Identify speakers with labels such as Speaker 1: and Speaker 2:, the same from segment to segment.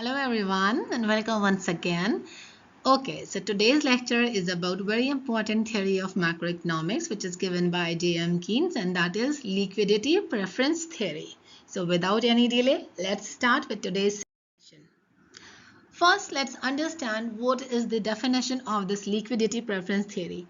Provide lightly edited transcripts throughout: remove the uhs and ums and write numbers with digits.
Speaker 1: Hello everyone and welcome once again. Okay, so today's lecture is about very important theory of macroeconomics which is given by J.M. Keynes, and that is liquidity preference theory. So without any delay, let's start with today's session. First, let's understand what is the definition of this liquidity preference theory.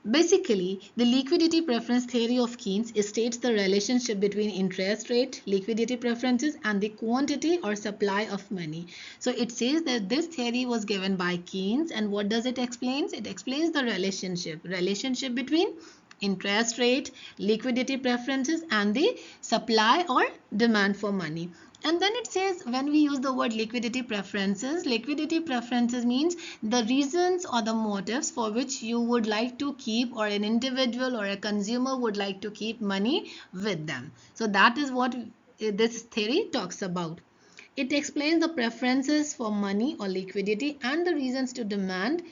Speaker 1: Basically, the liquidity preference theory of Keynes states the relationship between interest rate, liquidity preferences, and the quantity or supply of money. So it says that this theory was given by Keynes, and what does it explain? It explains the relationship between interest rate, liquidity preferences, and the supply or demand for money. And then it says when we use the word liquidity preferences means the reasons or the motives for which you would like to keep, or an individual or a consumer would like to keep money with them. So that is what this theory talks about. It explains the preferences for money or liquidity and the reasons to demand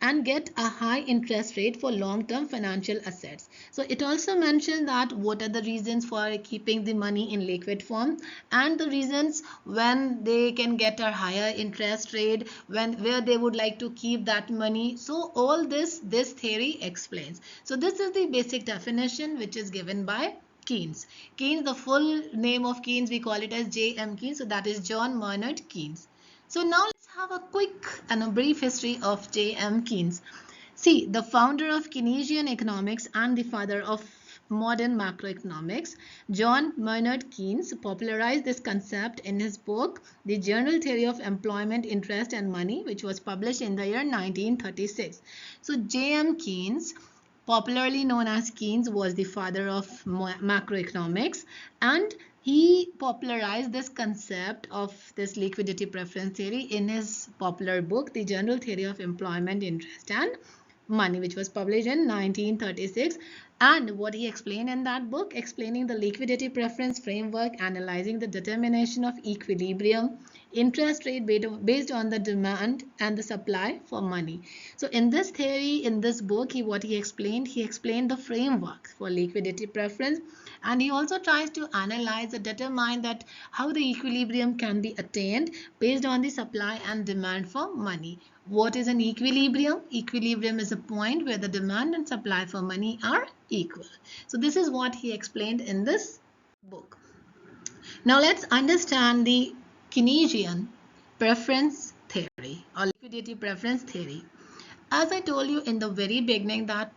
Speaker 1: and get a high interest rate for long-term financial assets. So it also mentions that what are the reasons for keeping the money in liquid form and the reasons when they can get a higher interest rate, where they would like to keep that money. So all this theory explains. So this is the basic definition which is given by Keynes. Keynes, the full name of Keynes, we call it as J.M. Keynes. So that is John Maynard Keynes. So now let's have a quick and a brief history of J.M. Keynes. See, the founder of Keynesian economics and the father of modern macroeconomics, John Maynard Keynes popularized this concept in his book, The General Theory of Employment, Interest and Money, which was published in the year 1936. So J.M. Keynes, popularly known as Keynes, was the father of macroeconomics, and he popularized this concept of this liquidity preference theory in his popular book, The General Theory of Employment, Interest and Money, which was published in 1936. And what he explained in that book, explaining the liquidity preference framework, analyzing the determination of equilibrium, interest rate based on the demand and the supply for money. So in this theory, in this book, what he explained the framework for liquidity preference, and he also tries to analyze and determine that how the equilibrium can be attained based on the supply and demand for money. What is an equilibrium? Equilibrium is a point where the demand and supply for money are equal. So this is what he explained in this book. Now let's understand the Keynesian preference theory or liquidity preference theory. As I told you in the very beginning that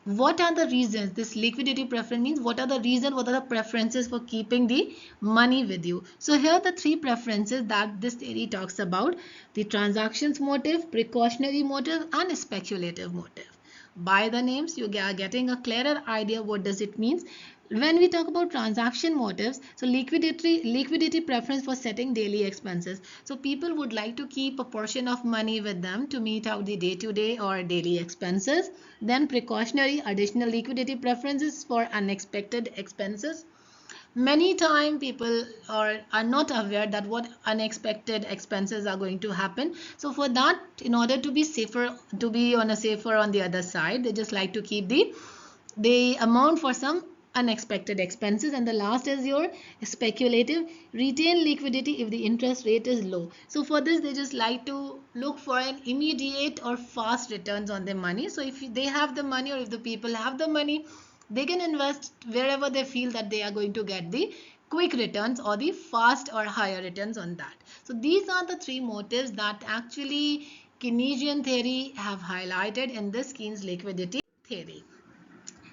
Speaker 1: what are the reasons this liquidity preference means, what are the preferences for keeping the money with you. So here are the three preferences that this theory talks about: the transactions motive, precautionary motive, and speculative motive. By the names you are getting a clearer idea what does it means. When we talk about transaction motives, so liquidity preference for setting daily expenses. So people would like to keep a portion of money with them to meet out the day-to-day or daily expenses. Then precautionary, additional liquidity preferences for unexpected expenses. Many times people are not aware that what unexpected expenses are going to happen. So for that, in order to be safer, to be on a safer on the other side, they just like to keep the amount for some unexpected expenses. And the last is your speculative, retain liquidity if the interest rate is low. So for this, they just like to look for an immediate or fast returns on their money. So if they have the money, or if the people have the money, they can invest wherever they feel that they are going to get the quick returns or the fast or higher returns on that. So these are the three motives that actually Keynesian theory have highlighted in this Keynes liquidity theory.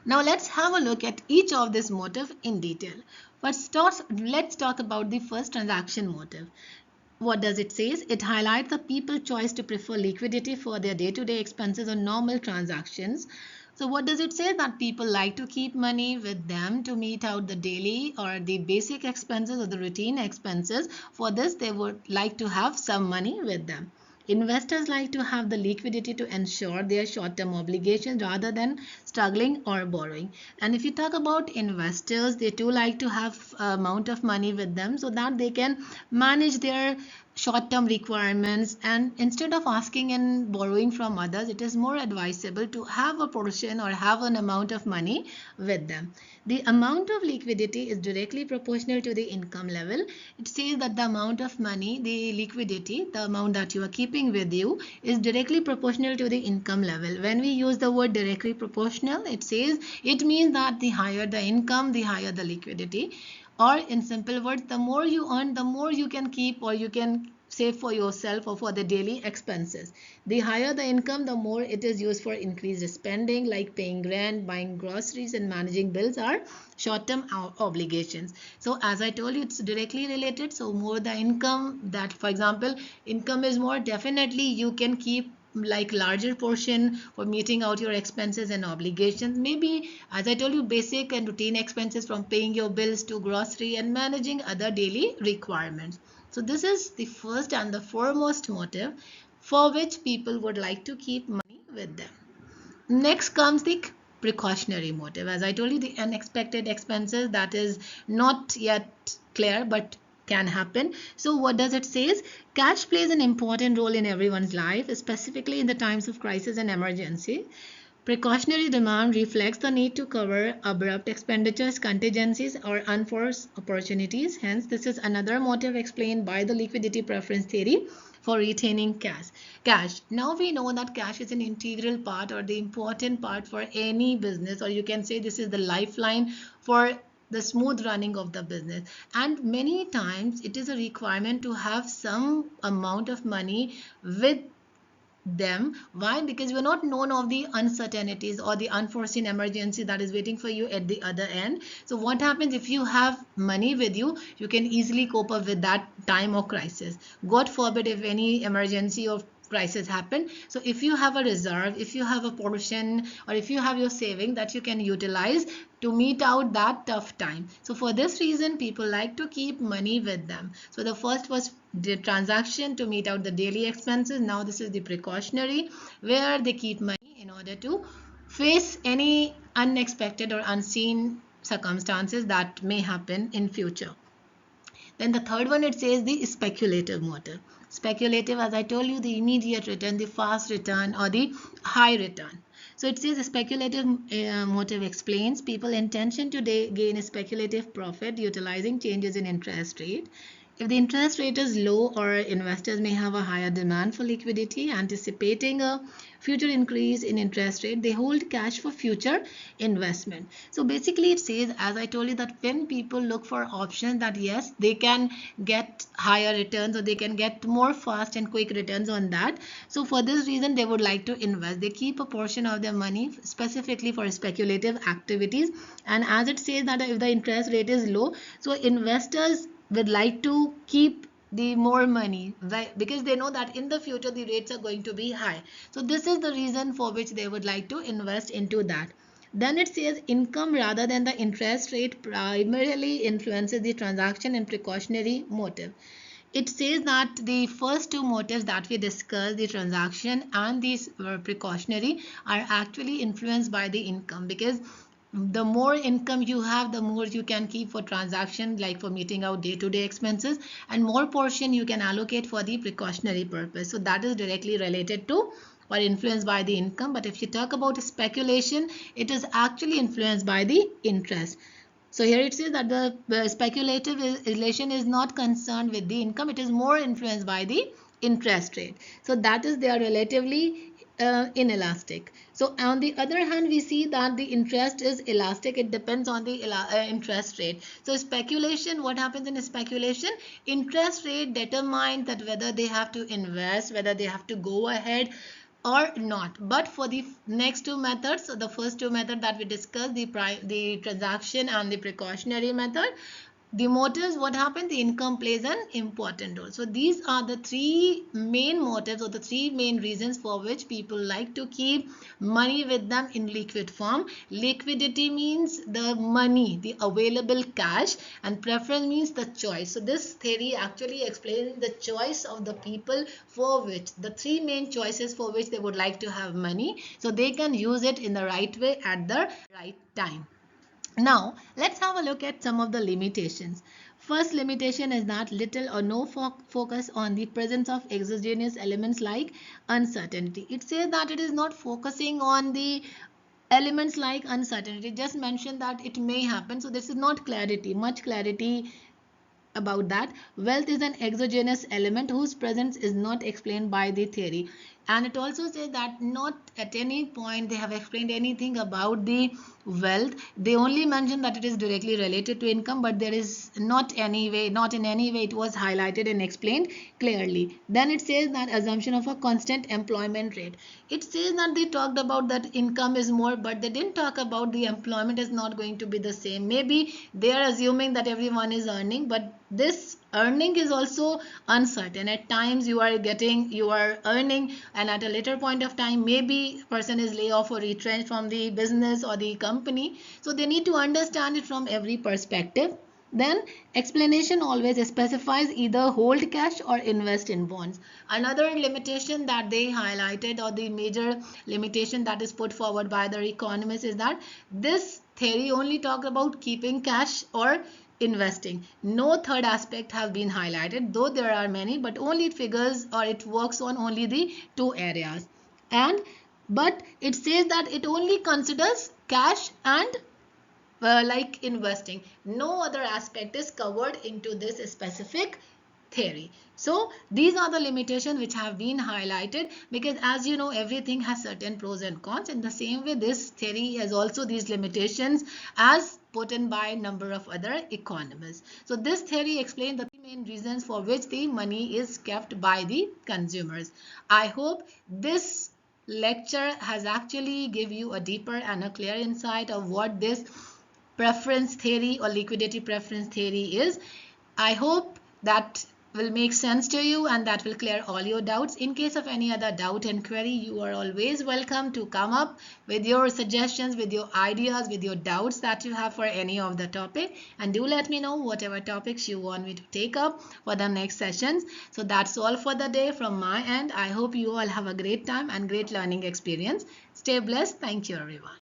Speaker 1: Now let's have a look at each of this motive in detail. First, let's talk about the first transaction motive. What does it say? It highlights the people's choice to prefer liquidity for their day-to-day expenses or normal transactions. So what does it say? That people like to keep money with them to meet out the daily or the basic expenses or the routine expenses. For this, they would like to have some money with them. Investors like to have the liquidity to ensure their short-term obligations rather than struggling or borrowing. And if you talk about investors, they too like to have amount of money with them so that they can manage their short-term requirements, and instead of asking and borrowing from others, it is more advisable to have a portion or have an amount of money with them. The amount of liquidity is directly proportional to the income level. It says that the amount of money, the liquidity, the amount that you are keeping with you, is directly proportional to the income level. When we use the word directly proportional, it means that the higher the income, the higher the liquidity. Or in simple words, the more you earn, the more you can keep or you can save for yourself or for the daily expenses. The higher the income, the more it is used for increased spending, like paying rent, buying groceries, and managing bills are short-term obligations. So as I told you, it's directly related. So more the income, that for example, income is more, definitely you can keep like larger portion for meeting out your expenses and obligations. Maybe, as I told you, basic and routine expenses from paying your bills to grocery and managing other daily requirements. So this is the first and the foremost motive for which people would like to keep money with them. Next comes the precautionary motive. As I told you, the unexpected expenses, that is not yet clear but can happen. So what does it say? Cash plays an important role in everyone's life, specifically in the times of crisis and emergency. Precautionary demand reflects the need to cover abrupt expenditures, contingencies, or unforeseen opportunities. Hence, this is another motive explained by the liquidity preference theory for retaining cash. Now we know that cash is an integral part or the important part for any business, or you can say this is the lifeline for the smooth running of the business. And many times it is a requirement to have some amount of money with them. Why? Because you're not known of the uncertainties or the unforeseen emergency that is waiting for you at the other end. So what happens if you have money with you, you can easily cope up with that time of crisis. God forbid if any emergency or crisis happen. So if you have a reserve, if you have a portion, or if you have your saving that you can utilize to meet out that tough time. So for this reason, people like to keep money with them. So the first was the transaction to meet out the daily expenses. Now this is the precautionary, where they keep money in order to face any unexpected or unseen circumstances that may happen in future. Then the third one, it says the speculative motive. Speculative, as I told you, the immediate return, the fast return, or the high return. So it says the speculative motive explains people's intention to gain a speculative profit utilizing changes in interest rate. If the interest rate is low, or investors may have a higher demand for liquidity, anticipating a future increase in interest rate, they hold cash for future investment. So basically it says, as I told you, that when people look for options that yes, they can get higher returns or they can get more fast and quick returns on that. So for this reason, they would like to invest. They keep a portion of their money specifically for speculative activities. And as it says that if the interest rate is low, so investors would like to keep the more money, right? Because they know that in the future the rates are going to be high. So this is the reason for which they would like to invest into that. Then it says income rather than the interest rate primarily influences the transaction and precautionary motive. It says that the first two motives that we discussed, the transaction and the precautionary, are actually influenced by the income, because the more income you have, the more you can keep for transaction, like for meeting out day-to-day expenses, and more portion you can allocate for the precautionary purpose. So that is directly related to or influenced by the income. But if you talk about speculation, it is actually influenced by the interest. So here it says that the speculative relation is not concerned with the income, it is more influenced by the interest rate. So that is, they are relatively inelastic. So on the other hand, we see that the interest is elastic. It depends on the interest rate. So speculation, what happens in speculation? Interest rate determines that whether they have to invest, whether they have to go ahead or not. But for the next two methods, so the first two methods that we discussed, the transaction and the precautionary method, the motives, what happened, the income plays an important role. So these are the three main motives or the three main reasons for which people like to keep money with them in liquid form. Liquidity means the money, the available cash, and preference means the choice. So this theory actually explains the choice of the people, for which the three main choices for which they would like to have money, so they can use it in the right way at the right time. Now, let's have a look at some of the limitations. First limitation is that little or no focus on the presence of exogenous elements like uncertainty. It says that it is not focusing on the elements like uncertainty. Just mention that it may happen. So this is not clarity, much clarity about that. Wealth is an exogenous element whose presence is not explained by the theory. And it also says that not at any point they have explained anything about the wealth. They only mention that it is directly related to income, but there is not in any way it was highlighted and explained clearly. Then it says that assumption of a constant employment rate. It says that they talked about that income is more, but they didn't talk about the employment is not going to be the same. Maybe they are assuming that everyone is earning, but this earning is also uncertain. At times you are earning, and at a later point of time maybe person is laid off or retrenched from the business or the company. So they need to understand it from every perspective. Then explanation always specifies either hold cash or invest in bonds. Another limitation that they highlighted, or the major limitation that is put forward by the economists, is that this theory only talk about keeping cash or investing. No third aspect have been highlighted, though there are many, but only it figures or it works on only the two areas. And but it says that it only considers cash and like investing. No other aspect is covered into this specific theory. So these are the limitations which have been highlighted, because as you know everything has certain pros and cons. In the same way this theory has also these limitations as put in by a number of other economists. So this theory explains the three main reasons for which the money is kept by the consumers. I hope this lecture has actually give you a deeper and a clear insight of what this preference theory or liquidity preference theory is. I hope that will make sense to you and that will clear all your doubts. In case of any other doubt and query, you are always welcome to come up with your suggestions, with your ideas, with your doubts that you have for any of the topic, and do let me know whatever topics you want me to take up for the next sessions. So that's all for the day from my end. I hope you all have a great time and great learning experience. Stay blessed. Thank you everyone.